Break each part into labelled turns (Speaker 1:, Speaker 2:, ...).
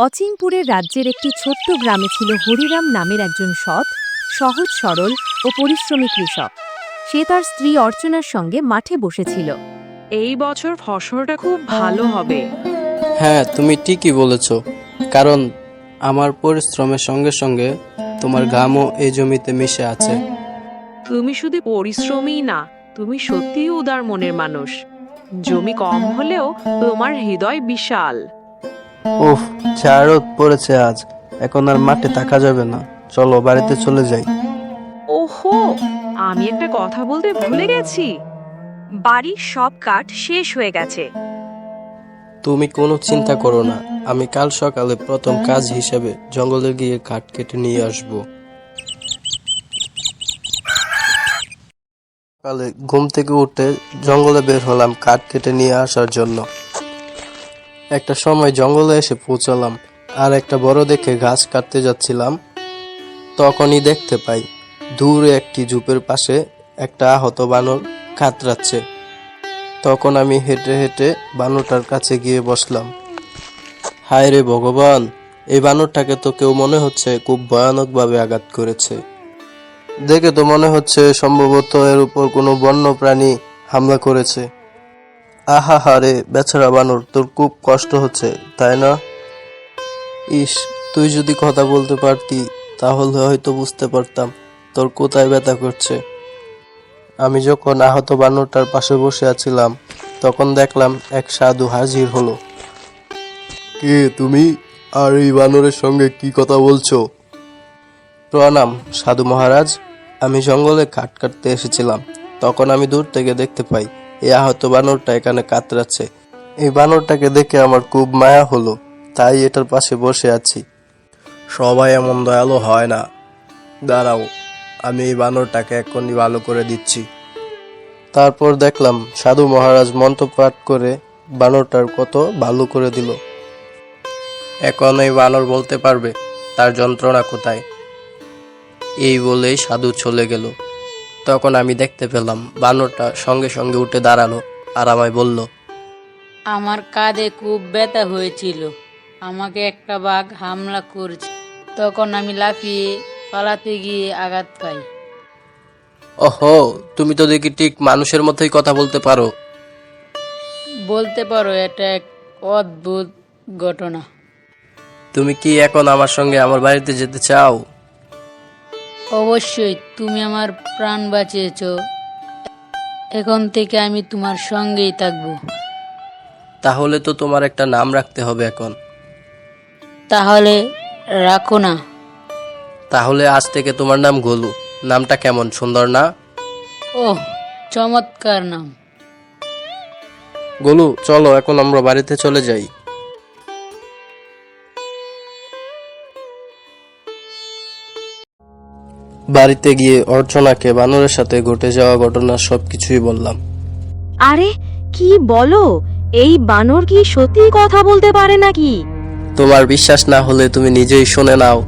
Speaker 1: অচিনপুরের রাজ্যের একটি ছোট্ট গ্রামে ছিল হরিরাম নামের একজন সৎ, সহজ সরল ও পরিশ্রমী কৃষক। সে তার স্ত্রী অর্চনার সঙ্গে মাঠে বসেছিল।
Speaker 2: এই বছর ফসলটা খুব ভালো হবে।
Speaker 3: হ্যাঁ, তুমি ঠিকই বলেছ, কারণ আমার পরিশ্রমের সঙ্গে সঙ্গে তোমার ঘামও এই জমিতে মিশে আছে।
Speaker 2: তুমি শুধু পরিশ্রমী না, তুমি সত্যিই উদার মনের মানুষ। জমি কম হলেও তোমার হৃদয় বিশাল।
Speaker 3: উফ, যা রোদ পড়েছে আজ, এখন আর মাঠে থাকা যাবে না। চলো বাড়িতে চলে যাই।
Speaker 2: ওহো, আমি একটা কথা বলতে ভুলে গেছি।
Speaker 1: বাড়ির সব কাঠ শেষ হয়ে গেছে।
Speaker 3: তুমি কোনো চিন্তা করো না, আমি কাল সকালে প্রথম কাজ হিসেবে জঙ্গলে গিয়ে কাঠ কেটে নিয়ে আসব। সকালে ঘুম থেকে উঠে জঙ্গলে বের হলাম কাঠ কেটে নিয়ে আসার জন্য। একটা সময় জঙ্গলে এসে পৌঁছালাম, আর একটা বড় দেখে গাছ কাটতে যাচ্ছিলাম। তখনই দেখতে পাই দূরে একটি ঝোপের পাশে একটা আহত বানর কাতরাচ্ছে। তখন আমি হেঁটে হেঁটে বানরটার কাছে গিয়ে বসলাম। হায় রে ভগবান, এই বানরটাকে তো কেউ মনে হচ্ছে খুব ভয়ানকভাবে আঘাত করেছে। দেখে তো মনে হচ্ছে সম্ভবত এর উপর কোনো বন্য প্রাণী হামলা করেছে। আহা হারে বেচারা বানর, তোর খুব কষ্ট হচ্ছে তাই না? ইস, তুই যদি কথা বলতে পারতি তাহলে হয়তো বুঝতে পারতাম তোর কোথায় ব্যথা করছে। আমি যখন আহত বানরটার পাশে বসে আছিলাম তখন দেখলাম এক সাধু হাজির হলো। কে তুমি, আর এই বানরের সঙ্গে কি কথা বলছো? প্রণাম সাধু মহারাজ, আমি জঙ্গলে কাঠ কাটতে এসেছিলাম। তখন আমি দূর থেকে দেখতে পাই এই আহত বানরটা এখানে কাতরাচ্ছে। এই বানরটাকে দেখে আমার খুব মায়া হলো, তাই এটার পাশে বসে আছি। সবাই এমন দয়ালু হয় না। দাঁড়াও, আমি এই বানরটাকে এক্ষুনি ভালো করে দিচ্ছি। তারপর দেখলাম সাধু মহারাজ মন্ত্র পাঠ করে বানরটার কত ভালো করে দিল। এখন এই বানর বলতে পারবে তার যন্ত্রণা কোথায়। এই বলেই সাধু চলে গেল। তখন আমি দেখতে পেলাম বানরটা সঙ্গে সঙ্গে উঠে দাঁড়ালো আর আমায় বলল,
Speaker 4: আমার কাঁধে খুব ব্যথা হয়েছিল, আমাকে একটা বাঘ হামলা করেছে। তখন আমি লাফিয়ে পালাতে গিয়ে আঘাত পাই।
Speaker 3: ওহো, তুমি তো দেখি ঠিক মানুষের মতোই কথা বলতে পারো।
Speaker 4: বলতে পারো, এটা এক অদ্ভুত ঘটনা।
Speaker 3: তুমি কি এখন আমার সঙ্গে আমার বাড়িতে যেতে চাও?
Speaker 4: অবশ্যই, তুমি আমার প্রাণ বাঁচিয়েছ, এখন থেকে আমি তোমার সঙ্গেই থাকবো।
Speaker 3: তাহলে তো তোমার একটা নাম রাখতে হবে এখন।
Speaker 4: তাহলে রাখো না।
Speaker 3: তাহলে আজ থেকে তোমার নাম গোলু। নামটা কেমন সুন্দর না?
Speaker 4: ওহ, চমৎকার নাম।
Speaker 3: গোলু, চলো এখন আমরা বাড়িতে চলে যাই। বাড়িতে গিয়ে অর্চনাকে বানরের সাথে ঘটে যাওয়া ঘটনা সবকিছুই বললাম।
Speaker 1: আরে কি বলো, এই বানর কি সত্যি কথা বলতে পারে নাকি?
Speaker 3: তোমার বিশ্বাস না হলে তুমি নিজেই শুনে নাও।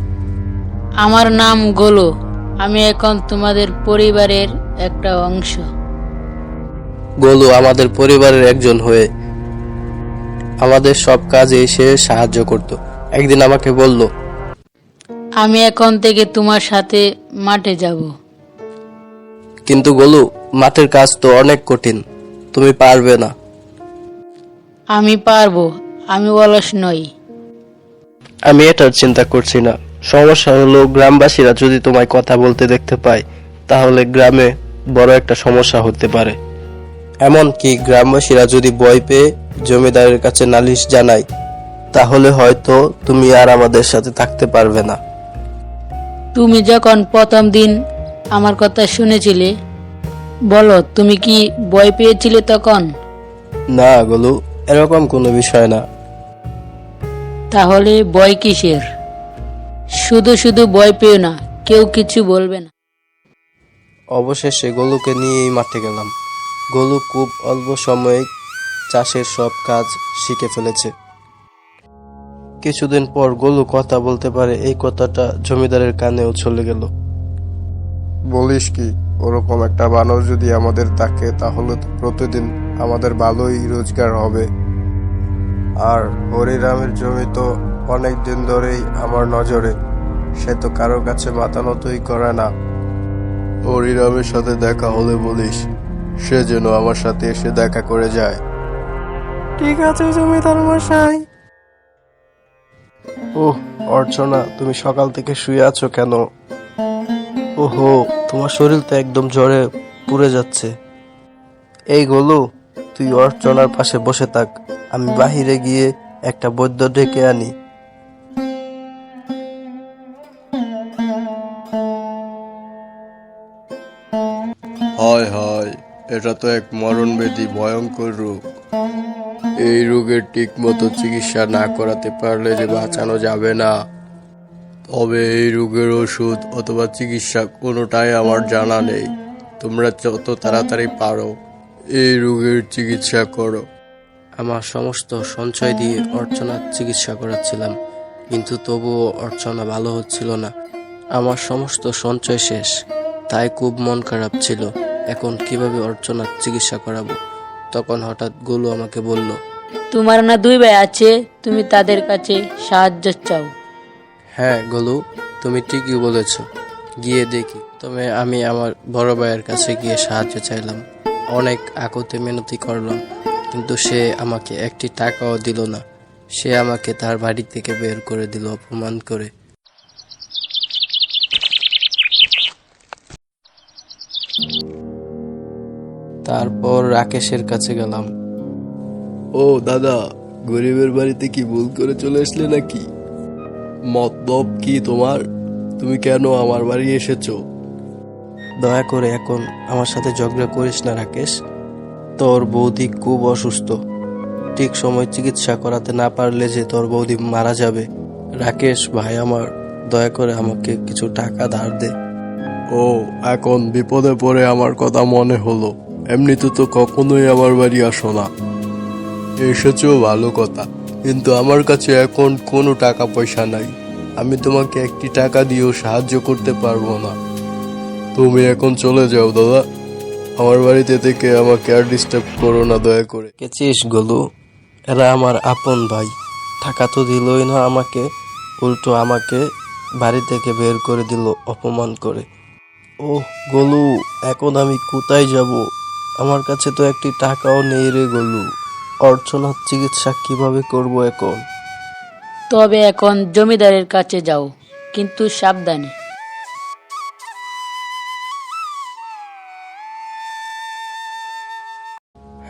Speaker 4: আমার নাম গোলো, আমি এখন তোমাদের পরিবারের একটা অংশ।
Speaker 3: গোলু আমাদের পরিবারের একজন হয়ে আমাদের সব কাজে সে সাহায্য করত। একদিন আমাকে বলল,
Speaker 4: আমি এখন থেকে তোমার সাথে মাঠে যাব।
Speaker 3: কিন্তু গোলু, মাঠের কাজ তো অনেক কঠিন, তুমি পারবে না।
Speaker 4: আমি পারবো, আমি অলস নই।
Speaker 3: আমি এটার চিন্তা করছি না। সমস্যা হলো গ্রামবাসীরা যদি তোমায় কথা বলতে দেখতে পায় তাহলে গ্রামে বড় একটা সমস্যা হতে পারে। এমনকি গ্রামবাসীরা যদি ভয় পেয়ে জমিদারের কাছে নালিশ জানায় তাহলে হয়তো তুমি আর আমাদের সাথে থাকতে পারবে না।
Speaker 4: তুমি যখন প্রথম দিন আমার কথা শুনেছিলে, বলো তুমি কি ভয় পেয়েছিলে তখন?
Speaker 3: না গোলু, এরকম কোনো বিষয় না।
Speaker 4: তাহলে ভয় কিসের? শুধু শুধু ভয় পেও না, কেউ কিছু বলবে না।
Speaker 3: অবশেষে গোলুকে নিয়েই মাঠে গেলাম। গোলু খুব অল্প সময়ে চাষের সব কাজ শিখে ফেলেছে। কিছুদিন পর গোলু কথা বলতে পারে এই কথাটা জমিদারের কানেও চলে গেল।
Speaker 5: বলিস কি, ওরকম একটা বানর যদি আমাদের থাকে তাহলে তো প্রতিদিন আমাদের ভালোই রোজগার হবে। আর হরিরামের জমি তো অনেক দিন ধরেই আমার নজরে। সে তো কারোর কাছে মাথা নতই করে না। হরিরামের সাথে দেখা হলে বলিস সে যেন আমার সাথে এসে দেখা করে যায়। ঠিক আছে জমিদার মশাই। ওহ অর্চনা, তুমি সকাল থেকে শুয়ে আছো কেন?
Speaker 3: ওহো, তোমার শরীর তো একদম জ্বরে পুড়ে যাচ্ছে। এই গোলু, তুই অর্চনার পাশে বসে থাক, আমি বাহিরে গিয়ে একটা বৈদ্য ডেকে আনি।
Speaker 5: হায় হায়, এটা তো এক মরণব্যাধি, ভয়ঙ্কর রোগ। এই রোগের ঠিক মতো চিকিৎসা না করাতে পারলে যে বাঁচানো যাবে না। তবে এই রোগের ওষুধ অথবা চিকিৎসা কোনোটাই আমার জানা নেই। তোমরা যত তাড়াতাড়ি পারো এই রোগের চিকিৎসা করো।
Speaker 3: আমার সমস্ত সঞ্চয় দিয়ে অর্চনার চিকিৎসা করাচ্ছিলাম, কিন্তু তবুও অর্চনা ভালো হচ্ছিল না। আমার সমস্ত সঞ্চয় শেষ, তাই খুব মন খারাপ ছিল। এখন কিভাবে অর্চনার চিকিৎসা করাবো? তখন হঠাৎ গোলু আমাকে বলল,
Speaker 4: তোমার না 2 ভাই আছে, তুমি তাদের কাছে সাহায্য চাও।
Speaker 3: হ্যাঁ গোলু, তুমি ঠিকই বলেছ, গিয়ে দেখি। তবে আমি আমার বড় ভাইয়ের কাছে গিয়ে সাহায্য চাইলাম, অনেক আকুতি মিনতি করলাম, কিন্তু সে আমাকে একটি টাকাও দিল না। সে আমাকে তার বাড়ি থেকে বের করে দিল অপমান করে। তারপর রাকেশের কাছে গেলাম।
Speaker 5: ও দাদা, গরিবের বাড়িতে কি ভুল করে চলে আসলে নাকি? মতলব কি তোমার? তুমি কেন আমার বাড়ি এসেছো?
Speaker 3: দয়া করে এখন আমার সাথে ঝগড়া করিস না রাকেশ। তোর বৌদি খুব অসুস্থ, ঠিক সময় চিকিৎসা করাতে না পারলে যে তোর বৌদি মারা যাবে। রাকেশ ভাই আমার, দয়া করে আমাকে কিছু টাকা ধার দে।
Speaker 5: ও, এখন বিপদে পড়ে আমার কথা মনে হলো। এমনিতে তো কখনোই আমার বাড়ি আসো না। এসেছো ভালো কথা, কিন্তু আমার কাছে এখন কোনো টাকা পয়সা নাই। আমি তোমাকে একটি টাকা দিয়েও সাহায্য করতে পারবো না। তুমি এখন চলে যাও দাদা, আমার বাড়িতে থেকে আমাকে আর ডিস্টার্ব করো না দয়া করে।
Speaker 3: কেছিস গোলু, এরা আমার আপন ভাই, টাকা তো দিলই না আমাকে, উল্টো আমাকে বাড়ি থেকে বের করে দিল অপমান করে। ওহ গোলু, এখন আমি কোথায় যাব? আমার কাছে তো একটি টাকাও নেই রে গোলু। অর্চনার চিকিৎসা কিভাবে করব এখন?
Speaker 4: তবে এখন জমিদারের কাছে যাও, কিন্তু সাবধানে।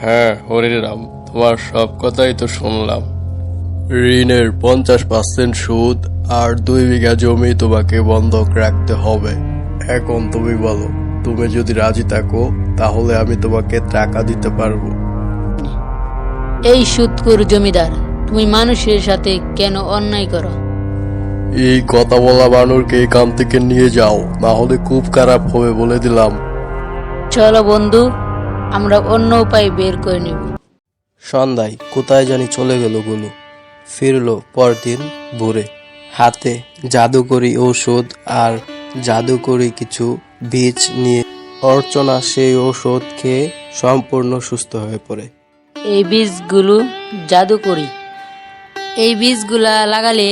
Speaker 5: হ্যাঁ হরিরাম, তোমার সব কথাই তো শুনলাম। ঋণের 50% সুদ আর 2 বিঘা জমি তোমাকে বন্ধক রাখতে হবে। এখন তুমি বলো, তুমি যদি রাজি থাকো তাহলে আমি তোমাকে টাকা দিতে পারবো।
Speaker 4: এই সুদখোর জমিদার, তুমি মানুষের সাথে কেন অন্যায় করো?
Speaker 5: এই কথা বলা বানরকে এখান থেকে নিয়ে যাও, না হলে খুব খারাপ হবে বলে দিলাম।
Speaker 4: চলো বন্ধু, আমরা অন্য উপায় বের করে নেব।
Speaker 3: সন্ধ্যায় কোথায় জানি চলে গেল গোলু। ফিরলো পরদিন ভোরে, হাতে জাদুকরি ঔষধ আর জাদুকরি কিছু বীজ নিয়ে। অর্চনা সেই ঔষধ খেয়ে সম্পূর্ণ সুস্থ হয়ে পড়ে।
Speaker 4: এই বীজগুলো জাদুকরি। এই বীজগুলা লাগালে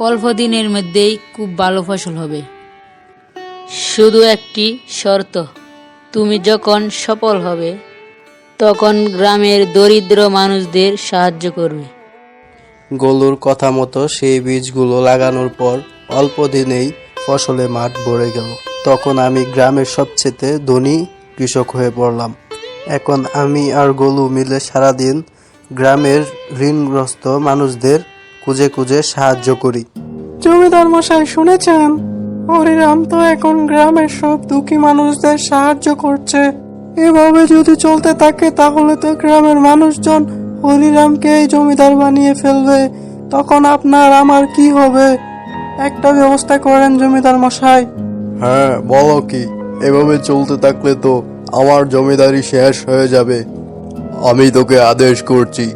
Speaker 4: অল্প দিনের মধ্যেই খুব ভালো ফসল হবে। শুধু একটি শর্ত, তুমি যখন সফল হবে তখন গ্রামের দরিদ্র মানুষদের সাহায্য করবে।
Speaker 3: গোলুর কথা মতো সেই বীজগুলো লাগানোর পর অল্প দিনেই ফসলে মাঠ ভরে গেল। তখন আমি গ্রামের সবচেয়ে ধনী কৃষক হয়ে পড়লাম। এখন আমি আর গোলু মিলে সারাদিন গ্রামের ঋণগ্রস্ত মানুষদের খুঁজে খুঁজে সাহায্য করি।
Speaker 6: জমিদার মশাই শুনেছেন? হরিরাম তো এখন গ্রামের সব দুঃখী মানুষদের সাহায্য করছে। এভাবে যদি চলতে থাকে তাহলে তো গ্রামের মানুষজন হরিরামকেই জমিদার বানিয়ে ফেলবে। তখন আপনার আমার কি হবে? একটা ব্যবস্থা করেন জমিদার মশাই।
Speaker 5: হ্যাঁ বলো কি, এভাবে চলতে থাকলে তো আমার জমিদারি শেষ হয়ে যাবে। আমি তোকে আদেশ করছি,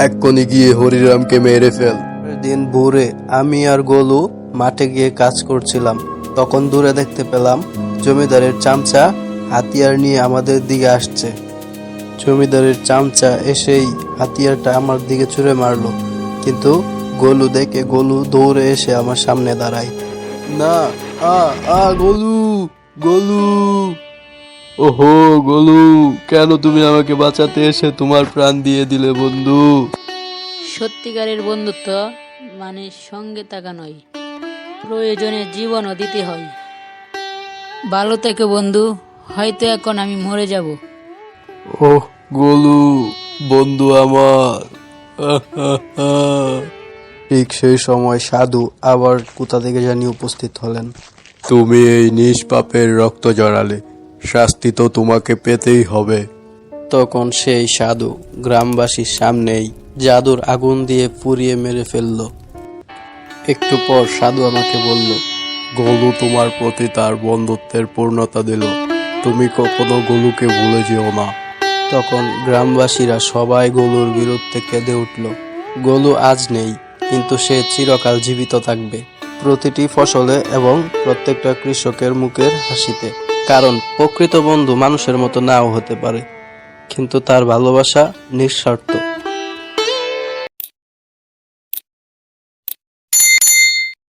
Speaker 5: এক্ষুনি গিয়ে হরিরামকে মেরে ফেল।
Speaker 3: দিন ভোরে আমি আর গোলু মাঠে গিয়ে কাজ করছিলাম। তখন দূরে দেখতে পেলাম জমিদারের চামচা হাতিয়ার নিয়ে আমাদের দিকে আসছে। জমিদারের চামচা এসেই হাতিয়ারটা আমার দিকে ছুঁড়ে মারলো, কিন্তু গোলু দেখে গোলু দৌড়ে এসে আমার সামনে দাঁড়ায়।
Speaker 5: না, গোলু, গোলু। ওহো গোলু, কেন তুমি আমাকে বাঁচাতে এসে তোমার প্রাণ দিয়ে দিলে বন্ধু?
Speaker 4: সত্যিকারের বন্ধুত্ব মানে সঙ্গে থাকা নয়, প্রয়োজনে জীবনও দিতে হয়। ভালো থেকো বন্ধু, হয়তো এখন আমি মরে যাব।
Speaker 5: ওহ গোলু, বন্ধু আমার।
Speaker 3: ঠিক সেই সময় সাধু আবার কোথা থেকে জানি উপস্থিত হলেন।
Speaker 5: তুমি এই নিষ্পাপের রক্ত জড়ালে, শাস্তি তো তোমাকে পেতেই হবে।
Speaker 3: তখন সেই সাধু গ্রামবাসীর সামনেই জাদুর আগুন দিয়ে পুড়িয়ে মেরে ফেলল। একটু পর সাধু আমাকে বলল,
Speaker 5: গোলু তোমার প্রতি তার বন্ধুত্বের পূর্ণতা দিল, তুমি কখনো গোলুকে ভুলে যেও না।
Speaker 3: তখন গ্রামবাসীরা সবাই গোলুর বিরুদ্ধে কেঁদে উঠল। গোলু আজ নেই, কিন্তু সে চিরকাল জীবিত থাকবে প্রতিটি ফসলে এবং প্রত্যেকটা কৃষকের মুখের হাসিতে। কারণ প্রকৃত বন্ধু মানুষের মতো নাও হতে পারে, কিন্তু তার ভালোবাসা নিঃস্বার্থ।